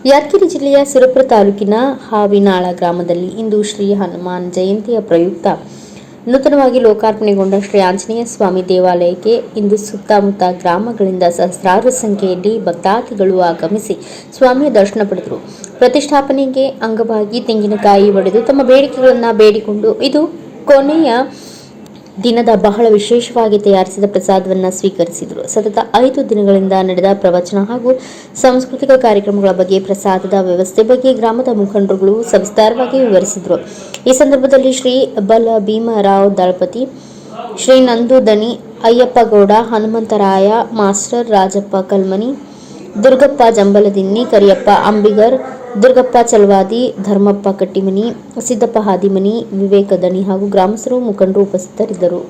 ಯಾದಗಿರಿ ಜಿಲ್ಲೆಯ ಸಿರಪುರ ತಾಲೂಕಿನ ಹಾವಿನಾಳ ಗ್ರಾಮದಲ್ಲಿ ಇಂದು ಶ್ರೀ ಹನುಮಾನ್ ಜಯಂತಿಯ ಪ್ರಯುಕ್ತ ನೂತನವಾಗಿ ಲೋಕಾರ್ಪಣೆಗೊಂಡ ಶ್ರೀ ಆಂಜನೇಯ ಸ್ವಾಮಿ ದೇವಾಲಯಕ್ಕೆ ಇಂದು ಸುತ್ತಮುತ್ತ ಗ್ರಾಮಗಳಿಂದ ಸಹಸ್ರಾರು ಸಂಖ್ಯೆಯಲ್ಲಿ ಭಕ್ತಾದಿಗಳು ಆಗಮಿಸಿ ಸ್ವಾಮಿಯ ದರ್ಶನ ಪಡೆದರು. ಪ್ರತಿಷ್ಠಾಪನೆಗೆ ಅಂಗವಾಗಿ ತೆಂಗಿನಕಾಯಿ ಒಡೆದು ತಮ್ಮ ಬೇಡಿಕೆಗಳನ್ನು ಬೇಡಿಕೊಂಡು ಇದು ಕೊನೆಯ ದಿನದ ಬಹಳ ವಿಶೇಷವಾಗಿ ತಯಾರಿಸಿದ ಪ್ರಸಾದವನ್ನು ಸ್ವೀಕರಿಸಿದರು. ಸತತ 5 ದಿನಗಳಿಂದ ನಡೆದ ಪ್ರವಚನ ಹಾಗೂ ಸಾಂಸ್ಕೃತಿಕ ಕಾರ್ಯಕ್ರಮಗಳ ಬಗ್ಗೆ, ಪ್ರಸಾದದ ವ್ಯವಸ್ಥೆ ಬಗ್ಗೆ ಗ್ರಾಮದ ಮುಖಂಡರುಗಳು ಸವಿಸ್ತಾರವಾಗಿ ವಿವರಿಸಿದರು. ಈ ಸಂದರ್ಭದಲ್ಲಿ ಶ್ರೀ ಬಲ ಭೀಮರಾವ್ ದಳಪತಿ, ಶ್ರೀ ನಂದು ದಣಿ, ಅಯ್ಯಪ್ಪ ಗೌಡ, ಹನುಮಂತರಾಯ ಮಾಸ್ಟರ್, ರಾಜಪ್ಪ ಕಲ್ಮನಿ, ದುರ್ಗಪ್ಪ ಜಂಬಲದಿನ್ನಿ, ಕರಿಯಪ್ಪ ಅಂಬಿಗರ್, ದುರ್ಗಪ್ಪ ಚಲವಾದಿ, ಧರ್ಮಪ್ಪ ಕಟ್ಟಿಮನಿ, ಸಿದ್ದಪ್ಪ ಹಾದಿಮನಿ, ವಿವೇಕ ದಣಿ ಹಾಗೂ ಗ್ರಾಮಸ್ಥರು ಮುಖಂಡರು ಉಪಸ್ಥಿತರಿದ್ದರು.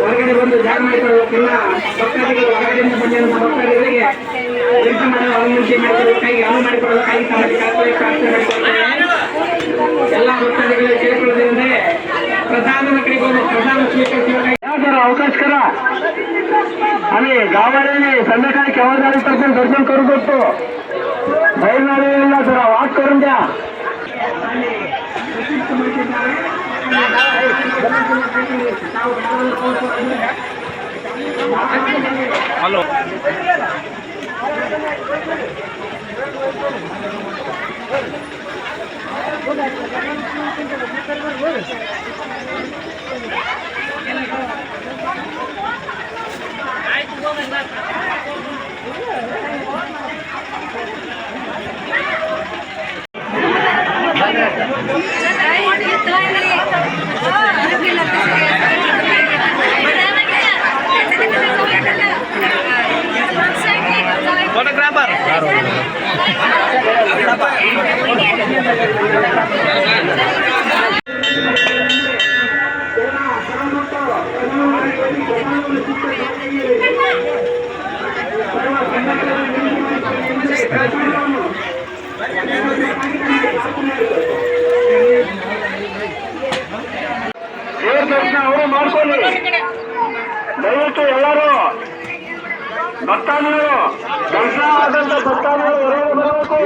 ಹೊರಗಡೆ ಬಂದು ಜಾಗ ಮಾಡಿಕೊಳ್ಳಬೇಕಿಲ್ಲ. ಭಕ್ತಾದಿಗಳು ಹೊರಗಡೆಯಿಂದ ಬಂದಿರುವ ಭಕ್ತಾದಿಗಳಿಗೆ ಕೆಲಸ ಮಾಡಲು ಅನುಮತಿ ಮಾಡಿಕೊಳ್ಳಬೇಕಾಗಿ ಅನುವು ಮಾಡಿಕೊಳ್ಳಬೇಕಾಗಿ ತಮಗೆ ಪ್ರಾರ್ಥನೆ ಮಾಡಿಕೊಳ್ಳುತ್ತೇವೆ. ಎಲ್ಲ ಭಕ್ತಾದಿಗಳಿಗೆ ಕೇಳಿಕೊಳ್ಳುವುದರಿಂದ प्रसाद अवकाश करा आणि गावाने संध्याकाळी केव्हा जावी तर दर्शन करू शकतो. बैलगाडीला जरा वाट करून द्या. हॅलो फोटोग्राफर ಅವರು ಮಾಡ್ಕೊಳ್ಳಿ. ದಯವಿಟ್ಟು ಎಲ್ಲರೂ ಭಕ್ತಾದಿಗಳು ದರ್ಶನ ಆದಂತ ಭಕ್ತಾದಿಗಳು ಹೊರಗೆ ಬರಬೇಕು.